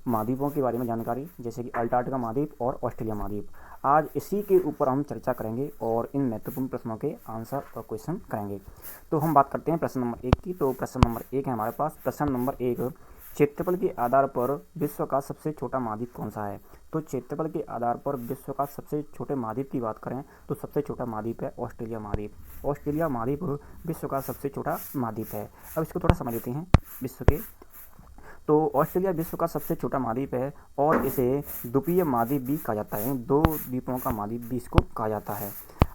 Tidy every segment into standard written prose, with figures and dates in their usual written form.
महाद्वीपों के बारे में जानकारी, जैसे कि अंटार्कटिका महाद्वीप और ऑस्ट्रेलिया महाद्वीप। आज इसी के ऊपर हम चर्चा करेंगे और इन महत्वपूर्ण प्रश्नों के आंसर और क्वेश्चन करेंगे। तो हम बात करते हैं प्रश्न नंबर 1 की। तो प्रश्न नंबर 1 है हमारे पास। प्रश्न नंबर 1, क्षेत्रफल के आधार पर विश्व का सबसे छोटा महाद्वीप कौन सा है? तो क्षेत्रफल के आधार पर विश्व का सबसे छोटे महाद्वीप की बात करें तो सबसे छोटा महाद्वीप है ऑस्ट्रेलिया महाद्वीप। ऑस्ट्रेलिया महाद्वीप विश्व का सबसे छोटा महाद्वीप है। अब इसको थोड़ा समझ लेते हैं विश्व के। तो ऑस्ट्रेलिया विश्व का सबसे छोटा महाद्वीप है और इसे द्वीपीय महाद्वीप भी कहा जाता है, 2 द्वीपों का महाद्वीप भी इसको कहा जाता है।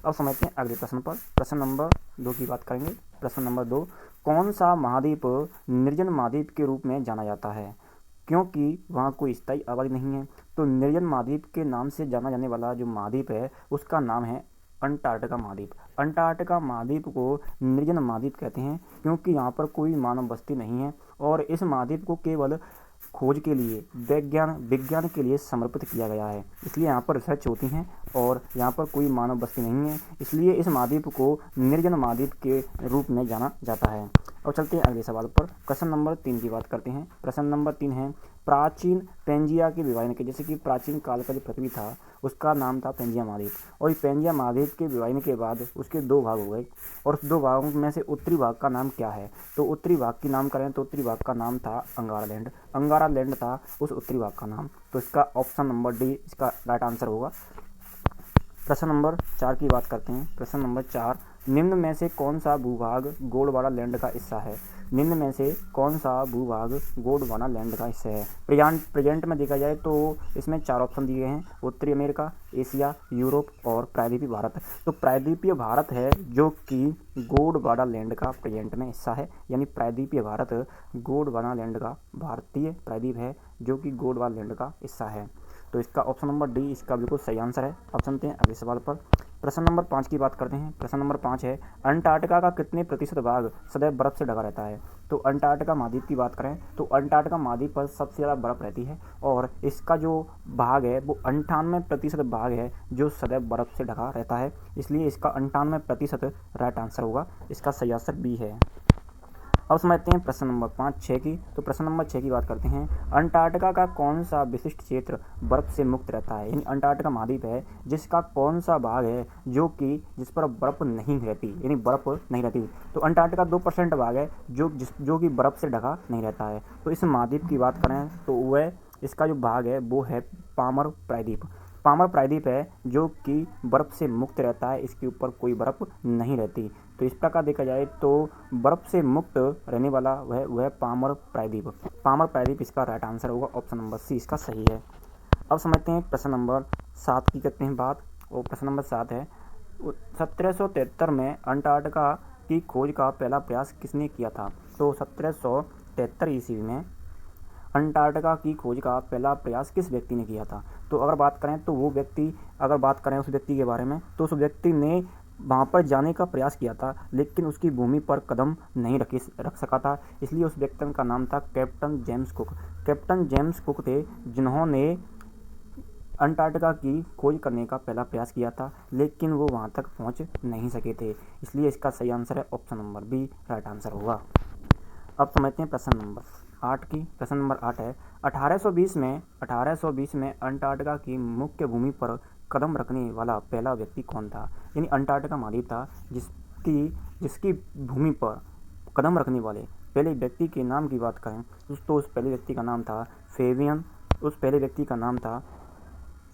अब समझते हैं अगले प्रश्न पर। प्रश्न नंबर 2 की बात करेंगे। प्रश्न नंबर 2, कौन सा महाद्वीप निर्जन महाद्वीप के रूप में जाना जाता है? क्योंकि वहाँ कोई स्थायी आबादी नहीं है। तो निर्जन महाद्वीप के नाम से जाना जाने वाला जो महाद्वीप है उसका नाम है अंटार्कटिका महाद्वीप। अंटार्कटिका महाद्वीप को निर्जन महाद्वीप कहते हैं क्योंकि यहाँ पर कोई मानव बस्ती नहीं है और इस महाद्वीप को केवल खोज के लिए, विज्ञान के लिए समर्पित किया गया है। इसलिए यहाँ पर रिसर्च होती हैं और यहाँ पर कोई मानव बस्ती नहीं है, इसलिए इस महाद्वीप को निर्जन महाद्वीप के रूप में जाना जाता है। और चलते हैं अगले सवाल पर। प्रश्न नंबर 3 की बात करते हैं। प्रश्न नंबर 3 है, प्राचीन पेंजिया के विभाजन के, जैसे कि प्राचीन काल का जो पृथ्वी था उसका नाम था पेंजिया महाद्वीप और पेंजिया महाद्वीप के विभाजन के बाद उसके 2 भाग हो गए और उस 2 भागों में से उत्तरी भाग का नाम क्या है? तो उत्तरी भाग की नाम करें तो उत्तरी भाग का नाम था अंगारालैंड। अंगारालैंड था उस उत्तरी भाग का नाम। तो इसका ऑप्शन नंबर डी इसका राइट आंसर होगा। प्रश्न नंबर 4 की बात करते हैं। प्रश्न नंबर 4, निम्न में से कौन सा भूभाग गोंडवाना लैंड का हिस्सा है? निम्न में से कौन सा भूभाग गोंडवाना लैंड का हिस्सा है? प्रेजेंट में देखा जाए तो इसमें 4 ऑप्शन दिए हैं, उत्तरी अमेरिका, एशिया, यूरोप और प्रायद्वीपीय भारत। तो प्रायद्वीपीय भारत है जो कि गोंडवाना लैंड का प्रेजेंट में हिस्सा है, यानी प्रायद्वीपीय भारत गोंडवाना लैंड का भारतीय प्रायद्वीप है जो कि गोंडवाना लैंड का हिस्सा है। तो इसका ऑप्शन नंबर डी इसका बिल्कुल सही आंसर है। अब चलते हैं अगले सवाल पर। प्रश्न नंबर 5 की बात करते हैं। प्रश्न नंबर 5 है, अंटार्कटिका का कितने प्रतिशत भाग सदैव बर्फ से ढका रहता है? तो अंटार्कटिका महाद्वीप की बात करें तो अंटार्कटिका महाद्वीप पर सबसे ज़्यादा बर्फ रहती है और इसका जो भाग है वो 98% भाग है जो सदैव बर्फ से ढका रहता है, इसलिए इसका 98% राइट आंसर होगा। इसका सही आंसर बी है। अब समझते हैं प्रश्न नंबर 6 की। तो प्रश्न नंबर 6 की बात करते हैं। अंटार्कटिका का कौन सा विशिष्ट क्षेत्र बर्फ से मुक्त रहता है? यानी अंटार्कटिका महाद्वीप है जिसका कौन सा भाग है जो कि जिस पर बर्फ नहीं रहती, यानी बर्फ नहीं रहती। तो अंटार्कटिका 2% भाग है जो कि बर्फ से ढका नहीं रहता है। तो इस महाद्वीप की बात करें तो वह इसका जो भाग है वो है पामर प्रायद्वीप। पामर प्रायद्वीप है जो कि बर्फ़ से मुक्त रहता है, इसके ऊपर कोई बर्फ़ नहीं रहती। तो इस प्रकार देखा जाए तो बर्फ़ से मुक्त रहने वाला वह पामर प्रायद्वीप। पामर प्रायद्वीप इसका राइट आंसर होगा। ऑप्शन नंबर सी इसका सही है। अब समझते हैं प्रश्न नंबर 7 की करते हैं बात। और प्रश्न नंबर 7 है, 1773 में अंटार्कटिका की खोज का पहला प्रयास किसने किया था? तो 1773 ईस्वी में अंटार्कटिका की खोज का पहला प्रयास किस व्यक्ति ने किया था? तो अगर बात करें तो उस व्यक्ति के बारे में तो उस व्यक्ति ने वहाँ पर जाने का प्रयास किया था लेकिन उसकी भूमि पर कदम नहीं रख सका था, इसलिए उस व्यक्ति का नाम था captain James cook. Captain James cook थे जिन्होंने अंटार्कटिका की खोज करने का पहला प्रयास किया था लेकिन वो वहाँ तक पहुँच नहीं सके थे, इसलिए इसका सही आंसर है option number B right answer होगा। अब समझते हैं प्रश्न नंबर 8 की। प्रश्न नंबर 8 है, 1820 में अंटार्कटिका की मुख्य भूमि पर कदम रखने वाला पहला व्यक्ति कौन था? यानी अंटार्कटिका महाद्वीप था जिसकी भूमि पर कदम रखने वाले पहले व्यक्ति के नाम की बात करें तो उस पहले व्यक्ति का नाम था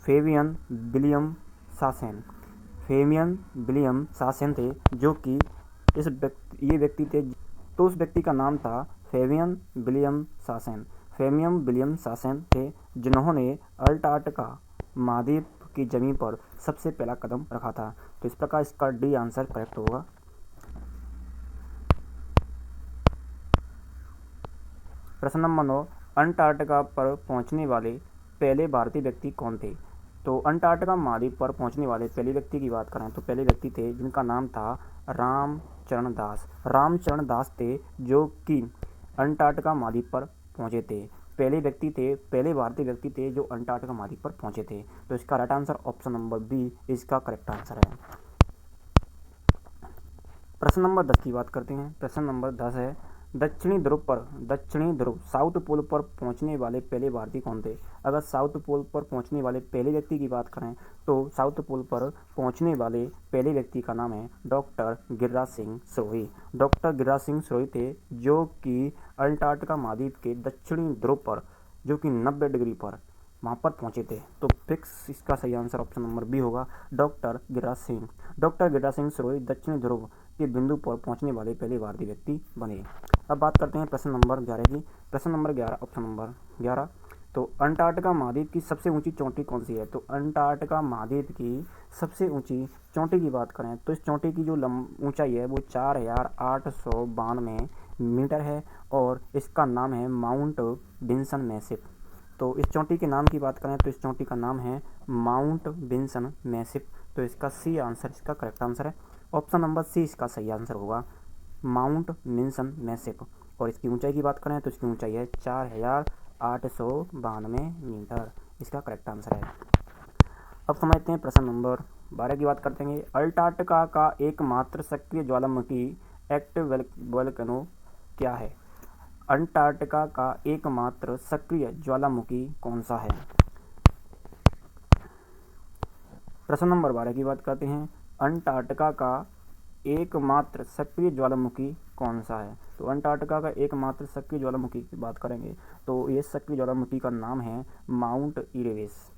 फेबियन विलियम शासेन। फेबियन विलियम शासेन थे जो कि ये व्यक्ति थे। तो उस व्यक्ति का नाम था फेबियन विलियम शासेन। फेबियन विलियम शासेन थे जिन्होंने अंटार्कटिका महाद्वीप की जमीन पर सबसे पहला कदम रखा था। तो इस प्रकार इसका डी आंसर करेक्ट होगा। प्रश्न नंबर 9, अंटार्कटिका पर पहुंचने वाले पहले भारतीय व्यक्ति कौन थे? तो अंटार्कटिका महाद्वीप पर पहुंचने वाले पहले व्यक्ति की बात करें तो पहले व्यक्ति थे जिनका नाम था रामचरण दास थे जो कि अंटार्कटिका महाद्वीप पर पहुंचे थे। पहले भारतीय व्यक्ति थे जो अंटार्कटिका महाद्वीप पर पहुंचे थे। तो इसका right answer option number B इसका करेक्ट आंसर है। प्रश्न नंबर 10 की बात करते हैं। प्रश्न नंबर 10 है, दक्षिणी ध्रुव साउथ पोल पर पहुंचने वाले पहले भारतीय कौन थे? अगर साउथ पोल पर पहुंचने वाले पहले व्यक्ति की बात करें तो साउथ पोल पर पहुंचने वाले पहले व्यक्ति का नाम है डॉक्टर गिरिराज सिंह श्रोही। डॉक्टर गिरिराज सिंह श्रोही थे, जो कि अंटार्कटिका महाद्वीप के दक्षिणी ध्रुव पर, जो कि 90 डिग्री पर वहाँ पर पहुँचे थे। तो फिक्स इसका सही आंसर ऑप्शन नंबर बी होगा, डॉक्टर गिरिराज सिंह। डॉक्टर गिरिराज सिंह श्रोही दक्षिणी ध्रुव के बिंदु पर पहुंचने वाले पहले भारतीय व्यक्ति बने। अब बात करते हैं प्रश्न नंबर 11 की। प्रश्न नंबर 11, ऑप्शन नंबर 11, तो अंटार्कटिका महाद्वीप की सबसे ऊंची चोटी कौन सी है? तो अंटार्कटिका महाद्वीप की सबसे ऊंची चोटी की बात करें तो इस चोटी की जो ऊंचाई है वो 4892 मीटर है और इसका नाम है माउंट विंसन मैसिफ। तो इस चोटी के नाम की बात करें तो इस चोटी का नाम है माउंट विंसन मैसिफ। तो इसका सी आंसर, इसका करेक्ट आंसर है ऑप्शन नंबर सी, इसका सही आंसर होगा माउंट विंसन मैसिफ। और इसकी ऊंचाई की बात करें तो इसकी ऊंचाई है 4892 मीटर, इसका करेक्ट आंसर है। अब समझते हैं प्रश्न नंबर 12 की बात करते हैं। अंटार्कटिका का एकमात्र सक्रिय ज्वालामुखी एक्टिव वोल्केनो क्या है? अंटार्कटिका का एकमात्र सक्रिय ज्वालामुखी कौन सा है? प्रश्न नंबर 12 की बात करते हैं। अंटार्कटिका का एकमात्र सक्रिय ज्वालामुखी कौन सा है? तो अंटार्कटिका का एकमात्र सक्रिय ज्वालामुखी की बात करेंगे तो ये सक्रिय ज्वालामुखी का नाम है माउंट इरेबस।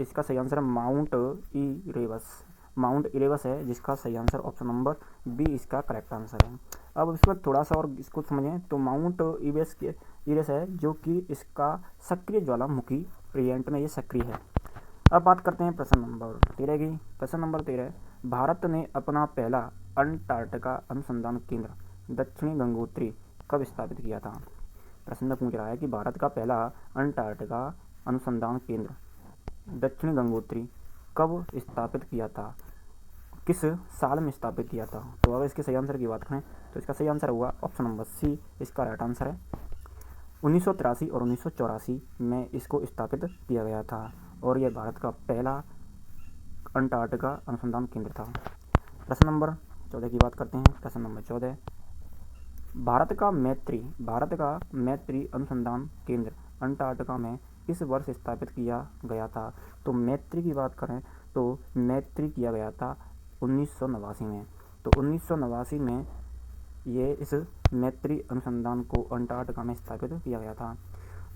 इसका सही आंसर है माउंट इरेबस है, जिसका सही आंसर ऑप्शन नंबर बी, इसका करेक्ट आंसर है। अब इसमें थोड़ा सा और इसको समझें तो माउंट इरेबस है, जो कि इसका सक्रिय ज्वालामुखी प्रियंट में ये सक्रिय है। अब बात करते हैं प्रश्न नंबर 13 की। प्रश्न नंबर 13, भारत ने अपना पहला अंटार्कटिका अनुसंधान केंद्र दक्षिणी गंगोत्री कब स्थापित किया था? प्रश्न में पूछ रहा है कि भारत का पहला अंटार्कटिका अनुसंधान केंद्र दक्षिणी गंगोत्री कब स्थापित किया था, किस साल में स्थापित किया था? तो अगर इसके सही आंसर की बात करें तो इसका सही आंसर हुआ ऑप्शन नंबर सी, इसका राइट आंसर है 1983 और 1984 में इसको स्थापित किया गया था और यह भारत का पहला अंटार्कटिका अनुसंधान केंद्र था। प्रश्न नंबर 14 की बात करते हैं। प्रश्न नंबर 14, भारत का मैत्री अनुसंधान केंद्र अंटार्कटिका में किस वर्ष स्थापित किया गया था? तो मैत्री की बात करें तो मैत्री किया गया था 1989 में। तो 1989 में ये इस मैत्री अनुसंधान को अंटार्कटिका में स्थापित किया गया था।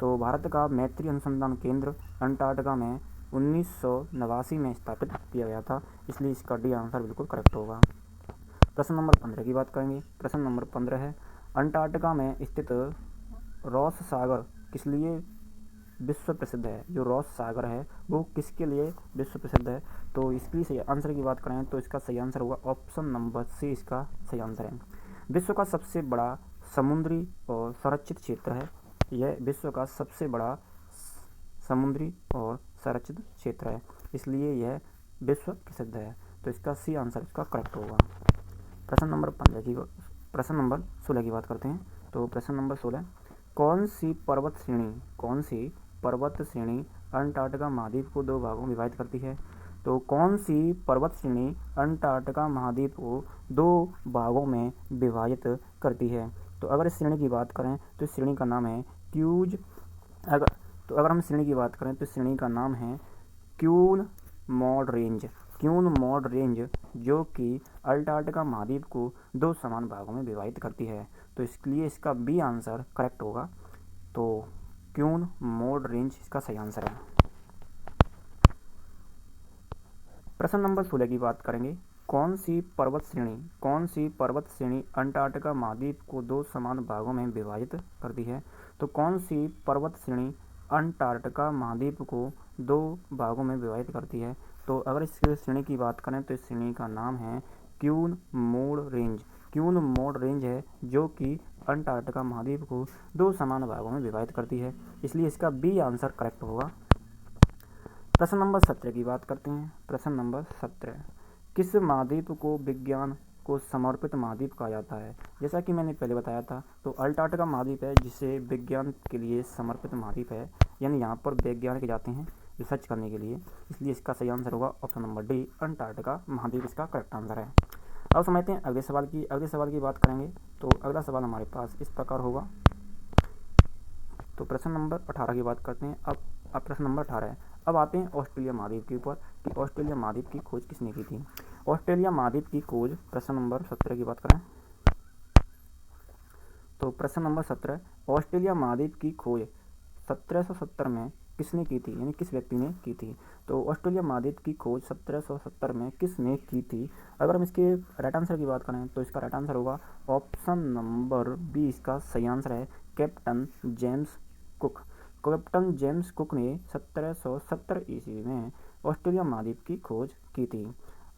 तो भारत का मैत्री अनुसंधान केंद्र अंटार्कटिका में 1989 में स्थापित किया गया था, इसलिए इसका डी आंसर बिल्कुल करेक्ट होगा। प्रश्न नंबर 15 की बात करेंगे। प्रश्न नंबर 15 है, अंटार्कटिका में स्थित रॉस सागर किस लिए विश्व प्रसिद्ध है? जो रॉस सागर है वो किसके लिए विश्व प्रसिद्ध है? तो इसके सही आंसर की बात करें तो इसका सही आंसर होगा ऑप्शन नंबर सी, इसका सही आंसर है। विश्व का सबसे बड़ा समुद्री और संरक्षित क्षेत्र है। यह विश्व का सबसे बड़ा समुद्री और संरक्षित क्षेत्र है, इसलिए यह विश्व प्रसिद्ध है। तो इसका सी आंसर इसका करेक्ट होगा। प्रश्न नंबर 16 की बात करते हैं। तो प्रश्न नंबर 16, कौन सी पर्वत श्रेणी अंटार्कटिका महाद्वीप को दो भागों में विभाजित करती है? तो कौन सी पर्वत श्रेणी अंटार्कटिका महाद्वीप को दो भागों में विभाजित करती है? तो अगर इस श्रेणी की बात करें तो इस श्रेणी का नाम है अगर हम श्रेणी की बात करें तो इस श्रेणी का नाम है क्यून मॉड रेंज, जो कि अंटार्कटिका महाद्वीप को दो समान भागों में विभाजित करती है। तो इसलिए इसका बी आंसर करेक्ट होगा। तो क्यून मॉड रेंज इसका सही आंसर है। प्रश्न नंबर 16 की बात करेंगे। कौन सी पर्वत श्रेणी अंटार्कटिका महाद्वीप को दो समान भागों में विभाजित करती है? तो कौन सी पर्वत श्रेणी अंटार्कटिका महाद्वीप को दो भागों में विभाजित करती है? तो अगर इस श्रेणी की बात करें तो इस श्रेणी का नाम है क्यून मॉड रेंज है, जो कि अंटार्कटिका महाद्वीप को दो समान भागों में विभाजित करती है, इसलिए इसका बी आंसर करेक्ट होगा। प्रश्न नंबर 17 की बात करते हैं। प्रश्न नंबर 17, किस महाद्वीप को विज्ञान को समर्पित महाद्वीप कहा जाता है? जैसा कि मैंने पहले बताया था, तो अंटार्कटिका महाद्वीप है जिसे विज्ञान के लिए समर्पित महाद्वीप है, यानी यहाँ पर वैज्ञानिक जाते हैं रिसर्च करने के लिए, इसलिए इसका सही आंसर होगा ऑप्शन नंबर डी, अंटार्कटिका महाद्वीप इसका करेक्ट आंसर है। अब समझते हैं अगले सवाल की बात करेंगे। तो अगला सवाल हमारे पास इस प्रकार होगा। तो प्रश्न नंबर 18 की बात करते हैं। अब प्रश्न नंबर 18 है। अब आते हैं ऑस्ट्रेलिया महाद्वीप के ऊपर कि ऑस्ट्रेलिया महाद्वीप की खोज किसने की थी। ऑस्ट्रेलिया महाद्वीप की खोज प्रश्न नंबर 17 की बात करें तो प्रश्न नंबर 17, ऑस्ट्रेलिया महाद्वीप की खोज 1770 में किसने की थी, यानी किस व्यक्ति ने की थी। तो ऑस्ट्रेलिया महाद्वीप की खोज 1770 में किसने की थी। अगर हम इसके राइट आंसर की बात करें तो इसका राइट आंसर होगा ऑप्शन नंबर बी, इसका सही आंसर है captain James cook. Captain James cook ने 1770 ईस्वी में ऑस्ट्रेलिया महाद्वीप की खोज की थी।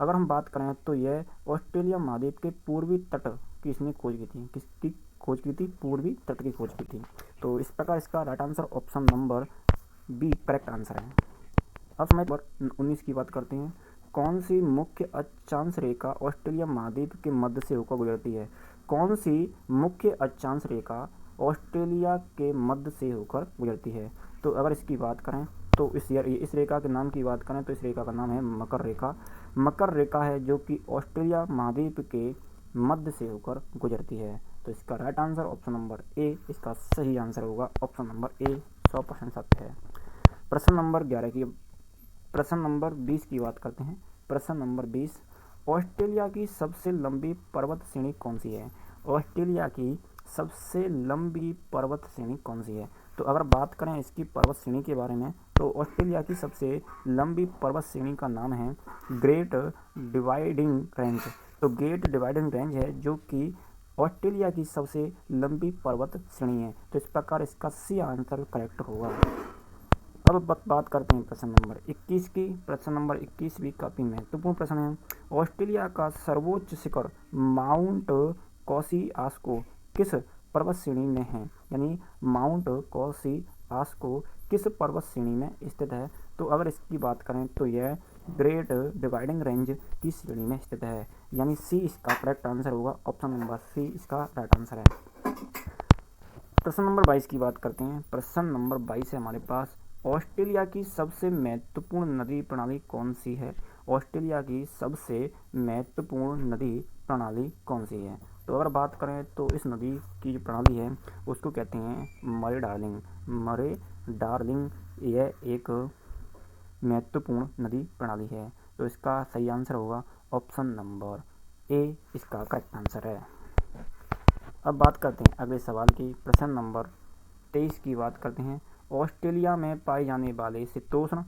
अगर हम बात करें तो यह ऑस्ट्रेलिया महाद्वीप के पूर्वी तट की इसने खोज की थी। किसकी खोज की थी? पूर्वी तट की खोज की थी। तो इस प्रकार इसका right answer option number B correct answer है। अब समय पर 19 की बात करते हैं। कौन सी मुख्य अक्षांश रेखा ऑस्ट्रेलिया महाद्वीप के मध्य से होकर गुजरती है। कौन सी मुख्य अक्षांश रेखा ऑस्ट्रेलिया के मध्य से होकर गुजरती है। तो अगर इसकी बात करें तो इस रेखा के नाम की बात करें तो इस रेखा का नाम है मकर रेखा। मकर रेखा है जो कि ऑस्ट्रेलिया महाद्वीप के मध्य से होकर गुजरती है। तो इसका right answer option number A, इसका सही आंसर होगा ऑप्शन नंबर ए, 100% सत्य है। प्रश्न नंबर 20 की बात करते हैं। प्रश्न नंबर 20, ऑस्ट्रेलिया की सबसे लंबी पर्वत श्रेणी कौन सी है। ऑस्ट्रेलिया की सबसे लंबी पर्वत श्रेणी कौन सी है। तो अगर बात करें इसकी पर्वत श्रेणी के बारे में तो ऑस्ट्रेलिया की सबसे लंबी पर्वत श्रेणी का नाम है ग्रेट डिवाइडिंग रेंज। तो ग्रेट डिवाइडिंग रेंज है जो कि ऑस्ट्रेलिया की सबसे लंबी पर्वत श्रेणी है। तो इस प्रकार इसका सी आंसर करेक्ट होगा। अब बात करते हैं प्रश्न नंबर 21 की। प्रश्न नंबर 21 भी काफ़ी महत्वपूर्ण प्रश्न है। ऑस्ट्रेलिया का सर्वोच्च शिखर माउंट कॉसिआस्को किस पर्वत श्रेणी में है, यानी माउंट कॉसिआस्को किस पर्वत श्रेणी में स्थित है। तो अगर इसकी बात करें तो यह ग्रेट डिवाइडिंग रेंज की श्रेणी में स्थित है, यानी सी इसका करेक्ट आंसर होगा। ऑप्शन नंबर सी इसका राइट आंसर है। प्रश्न नंबर 22 की बात करते हैं। प्रश्न नंबर 22 है हमारे पास, ऑस्ट्रेलिया की सबसे महत्वपूर्ण नदी प्रणाली कौन सी है। ऑस्ट्रेलिया की सबसे महत्वपूर्ण नदी प्रणाली कौन सी है। तो अगर बात करें तो इस नदी की जो प्रणाली है उसको कहते हैं मरे डार्लिंग। मरे डार्लिंग यह एक महत्वपूर्ण नदी प्रणाली है। तो इसका सही आंसर होगा ऑप्शन नंबर ए, इसका करेक्ट आंसर है। अब बात करते हैं अगले सवाल की। प्रश्न नंबर 23 की बात करते हैं। ऑस्ट्रेलिया में पाए जाने वाले शीतोष्ण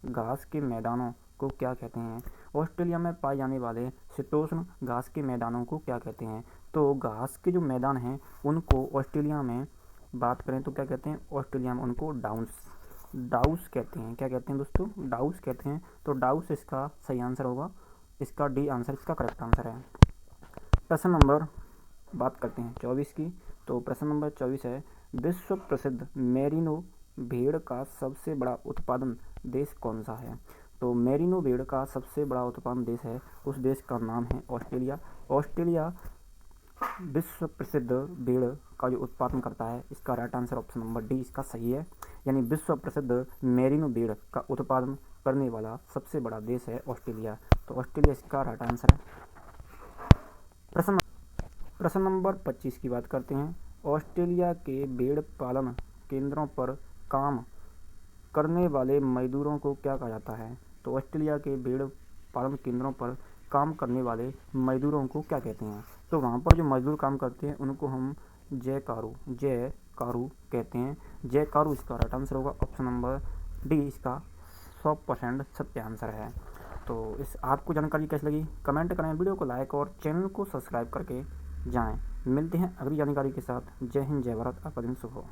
घास के मैदानों को क्या कहते हैं। ऑस्ट्रेलिया में पाए जाने वाले शीतोष्ण घास के मैदानों को क्या कहते हैं। तो घास के जो मैदान हैं उनको ऑस्ट्रेलिया में बात करें तो क्या कहते हैं, ऑस्ट्रेलिया में उनको डाउस कहते हैं। क्या कहते हैं दोस्तों? डाउस कहते हैं। तो डाउस इसका सही आंसर होगा, इसका डी आंसर इसका करेक्ट आंसर है। प्रश्न नंबर बात करते हैं 24 की। तो प्रश्न नंबर 24 है, विश्व प्रसिद्ध मेरिनो भेड़ का सबसे बड़ा उत्पादन देश कौन सा है। तो मेरिनो भेड़ का सबसे बड़ा उत्पादन देश है, उस देश का नाम है ऑस्ट्रेलिया। ऑस्ट्रेलिया विश्व प्रसिद्ध भेड़ का जो उत्पादन करता है, इसका right answer option number D इसका सही है, यानी विश्व प्रसिद्ध मेरिनो भेड़ का उत्पादन करने वाला सबसे बड़ा देश है ऑस्ट्रेलिया। तो ऑस्ट्रेलिया इसका राइट आंसर है। प्रश्न नंबर 25 की बात करते हैं। ऑस्ट्रेलिया के भेड़ पालन केंद्रों पर काम करने वाले मजदूरों को क्या कहा जाता है। तो ऑस्ट्रेलिया के भेड़ पालन केंद्रों पर काम करने वाले मजदूरों को क्या कहते हैं। तो वहाँ पर जो मजदूर काम करते हैं उनको हम जयकारू कहते हैं। जयकारू इसका राइट आंसर होगा, ऑप्शन नंबर डी इसका 100% सत्य आंसर है। तो इस आपको जानकारी कैसी लगी कमेंट करें, वीडियो को लाइक और चैनल को सब्सक्राइब करके जाएं। मिलते हैं अगली जानकारी के साथ। जय हिंद, जय भारत, आपका दिन शुभ हो।